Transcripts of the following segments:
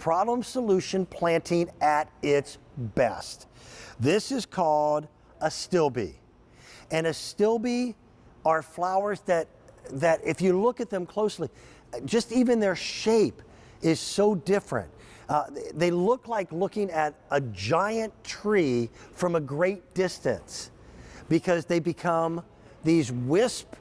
problem solution planting at its best. This is called Astilbe. And Astilbe are flowers that if you look at them closely, just even their shape is so different. They look like looking at a giant tree from a great distance because they become these wisp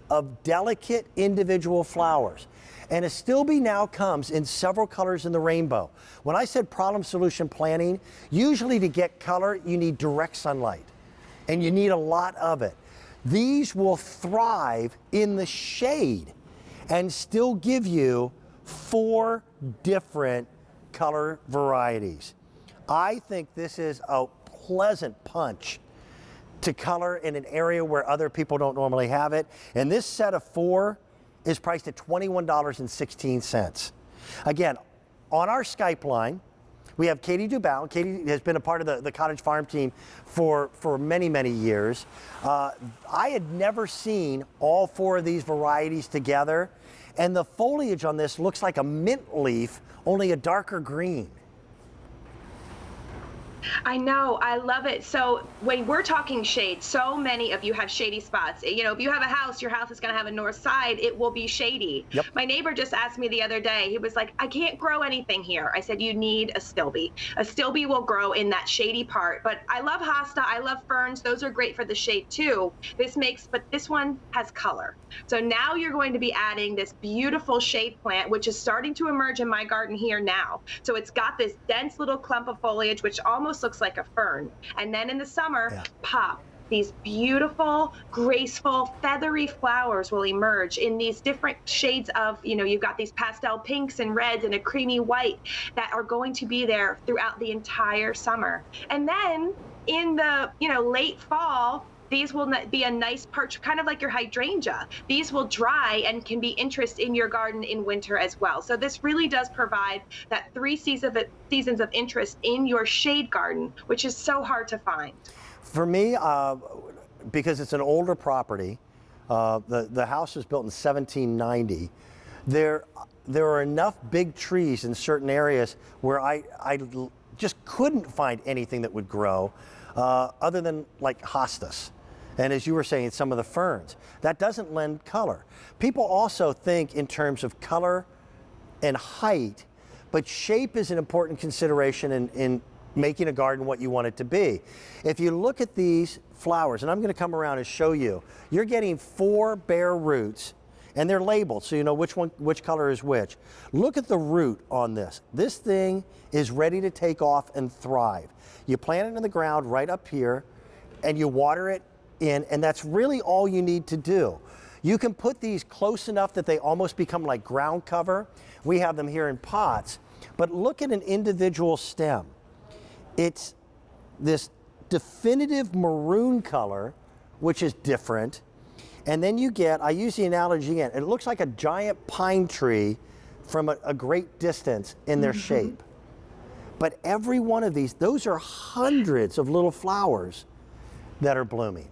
of delicate individual flowers. And Astilbe now comes in several colors in the rainbow. When I said problem solution planting, usually to get color, you need direct sunlight, and you need a lot of it. These will thrive in the shade and still give you 4 different color varieties. I think this is a pleasant punch to color in an area where other people don't normally have it. And this set of 4 is priced at $21.16. Again, on our Skype line, we have Katie Dubal. Katie has been a part of the Cottage Farm team for many, many years. I had never seen all 4 of these varieties together, and the foliage on this looks like a mint leaf, only a darker green. I know, I love it. So when we're talking shade, so many of you have shady spots. You know, if you have a house, your house is going to have a north side, it will be shady. Yep. My neighbor just asked me the other day, he was like, I can't grow anything here. I said, you need Astilbe. Astilbe will grow in that shady part, but I love hosta, I love ferns. Those are great for the shade too. But this one has color. So now you're going to be adding this beautiful shade plant, which is starting to emerge in my garden here now. So it's got this dense little clump of foliage, which almost looks like a fern. And then in the summer, pop, these beautiful, graceful, feathery flowers will emerge in these different shades of, you know, you've got these pastel pinks and reds and a creamy white that are going to be there throughout the entire summer. And then in the, you know, late fall, these will be a nice part, kind of like your hydrangea. These will dry and can be interest in your garden in winter as well. So this really does provide that 3 seasons of interest in your shade garden, which is so hard to find. For me, because it's an older property, the house was built in 1790, there are enough big trees in certain areas where I just couldn't find anything that would grow other than like hostas. And as you were saying, some of the ferns. That doesn't lend color. People also think in terms of color and height, but shape is an important consideration in making a garden what you want it to be. If you look at these flowers, and I'm going to come around and show you, you're getting 4 bare roots, and they're labeled so you know which color is which. Look at the root on this. This thing is ready to take off and thrive. You plant it in the ground right up here, and you water it in, and that's really all you need to do. You can put these close enough that they almost become like ground cover. We have them here in pots, but look at an individual stem. It's this definitive maroon color, which is different. And then you get, I use the analogy again, it looks like a giant pine tree from a great distance in their shape. But every one of these, those are hundreds of little flowers that are blooming.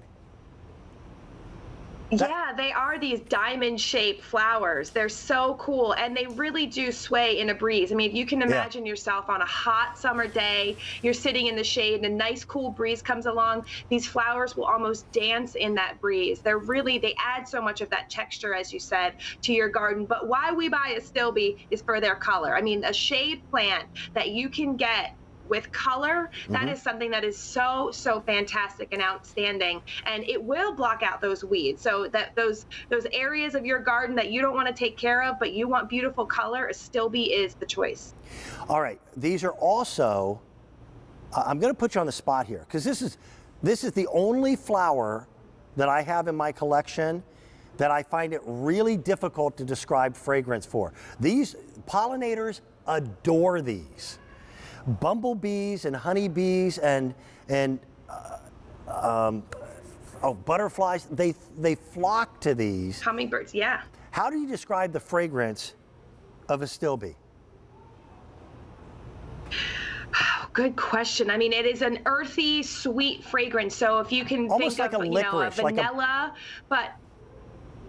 Yeah, they are these diamond-shaped flowers. They're so cool, and they really do sway in a breeze. I mean, if you can imagine yourself on a hot summer day, you're sitting in the shade, and a nice cool breeze comes along, these flowers will almost dance in that breeze. They add so much of that texture, as you said, to your garden. But why we buy Astilbe is for their color. I mean, a shade plant that you can get with color, that is something that is so fantastic and outstanding, and it will block out those weeds. So that those areas of your garden that you don't want to take care of, but you want beautiful color, Astilbe is the choice. All right, these are also, I'm going to put you on the spot here, because this is the only flower that I have in my collection that I find it really difficult to describe fragrance for. These pollinators adore these. Bumblebees and honeybees and butterflies, they flock to these. Hummingbirds, yeah. How do you describe the fragrance of Astilbe? Good question. I mean, it is an earthy, sweet fragrance. So if you can almost think like of, a licorice, vanilla, but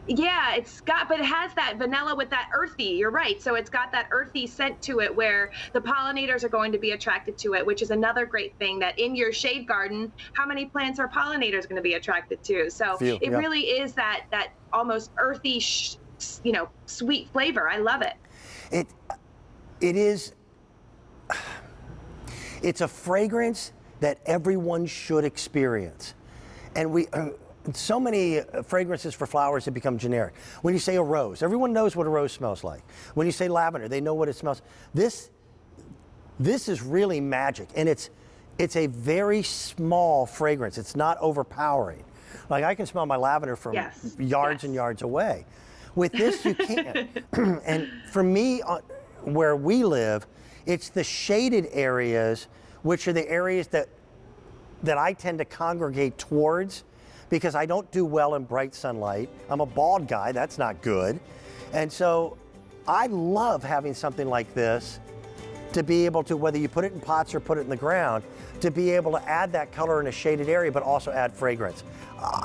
Yeah, but it has that vanilla with that earthy. You're right. So it's got that earthy scent to it where the pollinators are going to be attracted to it, which is another great thing that in your shade garden, how many plants are pollinators going to be attracted to? So Few, it yeah. really is that almost earthy, sweet flavor. I love it. It it is. It's a fragrance that everyone should experience, and so many fragrances for flowers have become generic. When you say a rose, everyone knows what a rose smells like. When you say lavender, they know what it smells. This is really magic, and it's a very small fragrance. It's not overpowering. Like I can smell my lavender from yards and yards away. With this, you can't. And for me, where we live, it's the shaded areas, which are the areas that I tend to congregate towards, because I don't do well in bright sunlight. I'm a bald guy, that's not good. And so I love having something like this to be able to, whether you put it in pots or put it in the ground, to be able to add that color in a shaded area, but also add fragrance.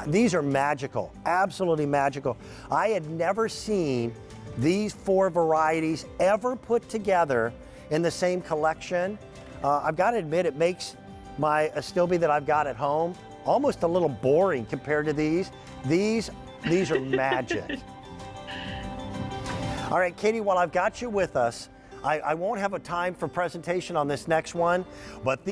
These are magical, absolutely magical. I had never seen these 4 varieties ever put together in the same collection. I've got to admit, it makes my Astilbe that I've got at home almost a little boring compared to these. These are magic. All right, Katie, while I've got you with us, I won't have a time for presentation on this next one, but